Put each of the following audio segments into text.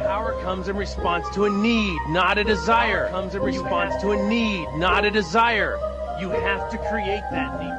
Power comes in response to a need, not a desire. Comes in response to a need, not a desire. You have to create that need.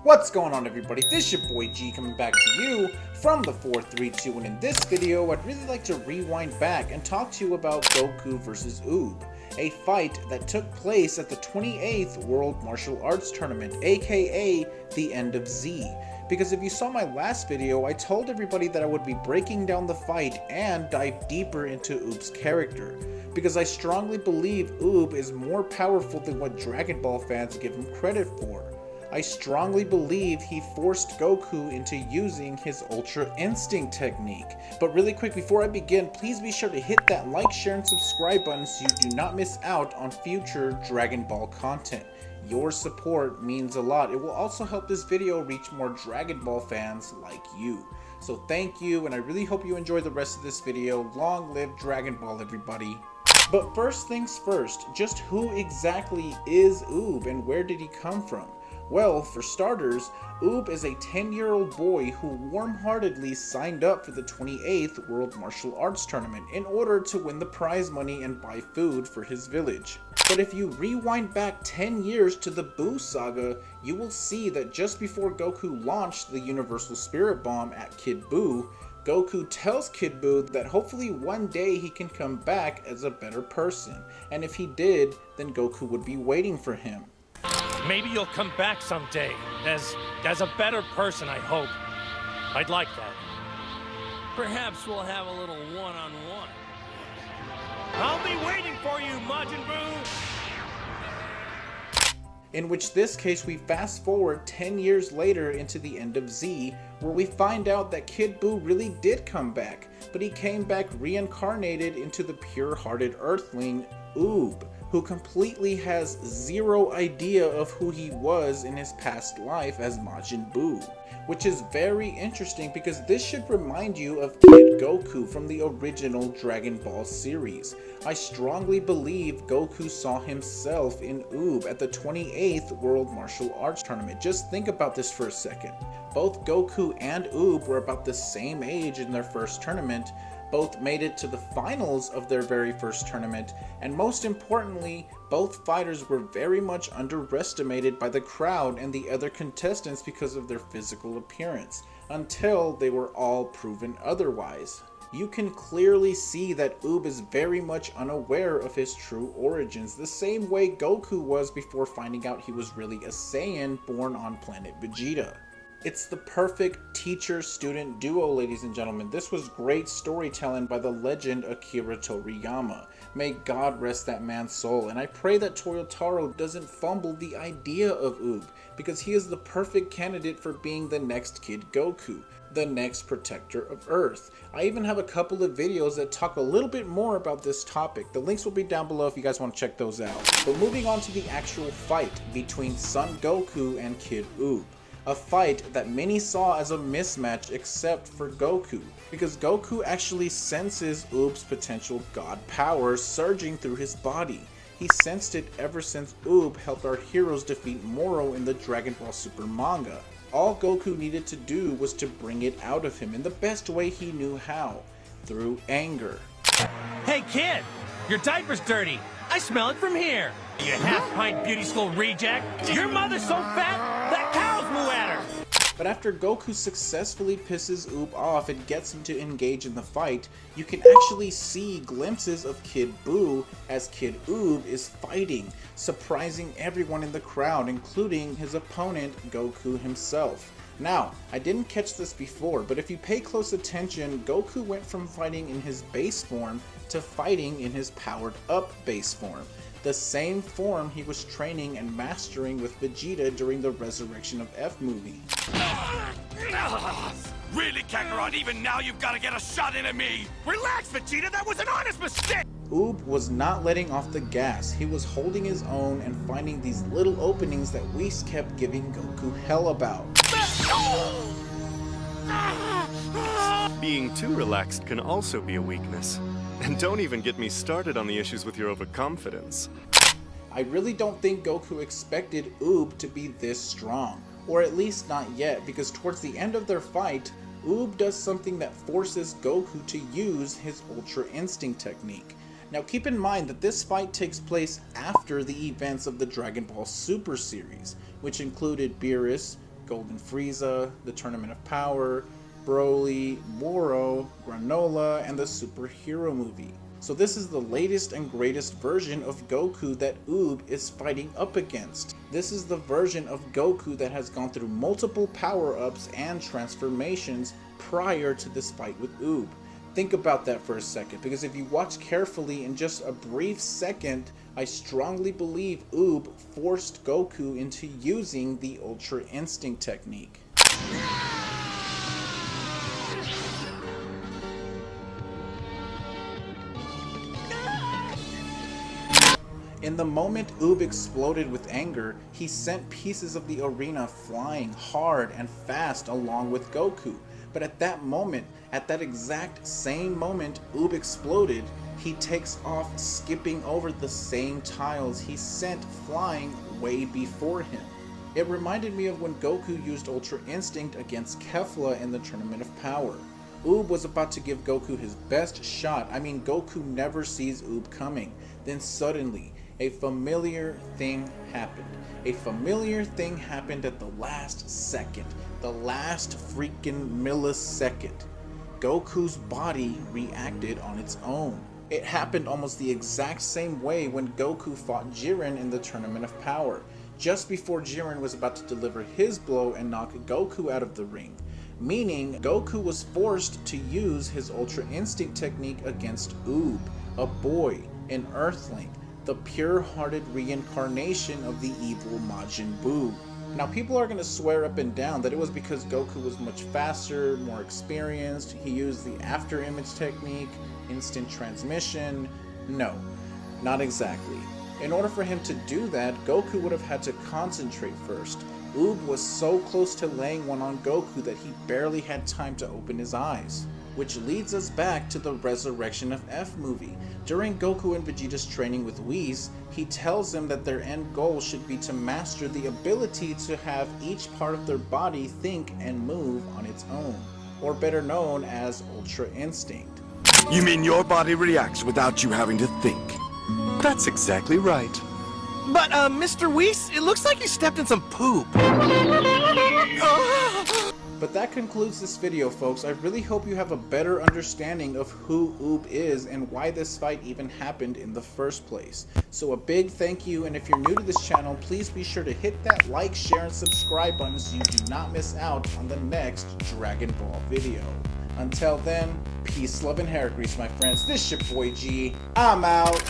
What's going on, everybody? This is your boy G coming back to you from the 432, and in this video I'd really like to rewind back and talk to you about Goku vs. Oob, a fight that took place at the 28th World Martial Arts Tournament, aka the End of Z. Because if you saw my last video, I told everybody that I would be breaking down the fight and dive deeper into Oob's character, because I strongly believe Oob is more powerful than what Dragon Ball fans give him credit for. I strongly believe he forced Goku into using his Ultra Instinct technique. But really quick, before I begin, please be sure to hit that like, share, and subscribe button so you do not miss out on future Dragon Ball content. Your support means a lot. It will also help this video reach more Dragon Ball fans like you. So thank you, and I really hope you enjoy the rest of this video. Long live Dragon Ball, everybody. But first things first, just who exactly is Oob and where did he come from? Well, for starters, Oob is a 10-year-old boy who warm-heartedly signed up for the 28th World Martial Arts Tournament in order to win the prize money and buy food for his village. But if you rewind back 10 years to the Buu Saga, you will see that just before Goku launched the Universal Spirit Bomb at Kid Buu, Goku tells Kid Buu that hopefully one day he can come back as a better person, and if he did, then Goku would be waiting for him. Maybe you'll come back someday, as a better person, I hope. I'd like that. Perhaps we'll have a little one-on-one. I'll be waiting for you, Majin Buu! In which this case we fast forward 10 years later into the End of Z, where we find out that Kid Buu really did come back, but he came back reincarnated into the pure-hearted Earthling, Oob, who completely has zero idea of who he was in his past life as Majin Buu. Which is very interesting because this should remind you of Kid Goku from the original Dragon Ball series. I strongly believe Goku saw himself in Oob at the 28th World Martial Arts Tournament. Just think about this for a second. Both Goku and Oob were about the same age in their first tournament, both made it to the finals of their very first tournament, and most importantly, both fighters were very much underestimated by the crowd and the other contestants because of their physical appearance, until they were all proven otherwise. You can clearly see that Oob is very much unaware of his true origins, the same way Goku was before finding out he was really a Saiyan born on planet Vegeta. It's the perfect teacher-student duo, ladies and gentlemen. This was great storytelling by the legend Akira Toriyama. May God rest that man's soul, and I pray that Toyotaro doesn't fumble the idea of Oob, because he is the perfect candidate for being the next Kid Goku, the next protector of Earth. I even have a couple of videos that talk a little bit more about this topic. The links will be down below if you guys want to check those out. But moving on to the actual fight between Son Goku and Kid Oob. A fight that many saw as a mismatch except for Goku, because Goku actually senses Oob's potential god power surging through his body. He sensed it ever since Oob helped our heroes defeat Moro in the Dragon Ball Super manga. All Goku needed to do was to bring it out of him in the best way he knew how, through anger. Hey kid, your diaper's dirty. I smell it from here. You half-pint beauty school reject. Your mother's so fat, that cow's moo at her. But after Goku successfully pisses Oob off and gets him to engage in the fight, you can actually see glimpses of Kid Buu as Kid Oob is fighting, surprising everyone in the crowd, including his opponent Goku himself. Now, I didn't catch this before, but if you pay close attention, Goku went from fighting in his base form to fighting in his powered-up base form. The same form he was training and mastering with Vegeta during the Resurrection of F movie. Really, Kakarot? Even now you've got to get a shot into me! Relax, Vegeta! That was an honest mistake! Oob was not letting off the gas. He was holding his own and finding these little openings that Whis kept giving Goku hell about. Being too relaxed can also be a weakness. And don't even get me started on the issues with your overconfidence. I really don't think Goku expected Oob to be this strong. Or at least not yet, because towards the end of their fight, Oob does something that forces Goku to use his Ultra Instinct technique. Now keep in mind that this fight takes place after the events of the Dragon Ball Super series, which included Beerus, Golden Frieza, the Tournament of Power, Broly, Moro, Granola, and the Superhero movie. So this is the latest and greatest version of Goku that Oob is fighting up against. This is the version of Goku that has gone through multiple power-ups and transformations prior to this fight with Oob. Think about that for a second, because if you watch carefully in just a brief second, I strongly believe Oob forced Goku into using the Ultra Instinct technique. In the moment Oob exploded with anger, he sent pieces of the arena flying hard and fast along with Goku. But at that moment, at that exact same moment Oob exploded, he takes off skipping over the same tiles he sent flying way before him. It reminded me of when Goku used Ultra Instinct against Kefla in the Tournament of Power. Oob was about to give Goku his best shot. I mean, Goku never sees Oob coming. Then suddenly, a familiar thing happened. A familiar thing happened at the last second. The last freaking millisecond. Goku's body reacted on its own. It happened almost the exact same way when Goku fought Jiren in the Tournament of Power, just before Jiren was about to deliver his blow and knock Goku out of the ring. Meaning, Goku was forced to use his Ultra Instinct technique against Oob, a boy, an Earthling, the pure-hearted reincarnation of the evil Majin Buu. Now people are going to swear up and down that it was because Goku was much faster, more experienced, he used the after image technique, instant transmission. No, not exactly. In order for him to do that, Goku would have had to concentrate first. Oob was so close to laying one on Goku that he barely had time to open his eyes. Which leads us back to the Resurrection of F movie. During Goku and Vegeta's training with Whis, he tells him that their end goal should be to master the ability to have each part of their body think and move on its own, or better known as Ultra Instinct. You mean your body reacts without you having to think? That's exactly right. But, Mr. Whis, it looks like you stepped in some poop. But that concludes this video, folks. I really hope you have a better understanding of who Oob is and why this fight even happened in the first place. So a big thank you, and if you're new to this channel, please be sure to hit that like, share, and subscribe button so you do not miss out on the next Dragon Ball video. Until then, peace, love, and hair grease, my friends. This your boy G. I'm out.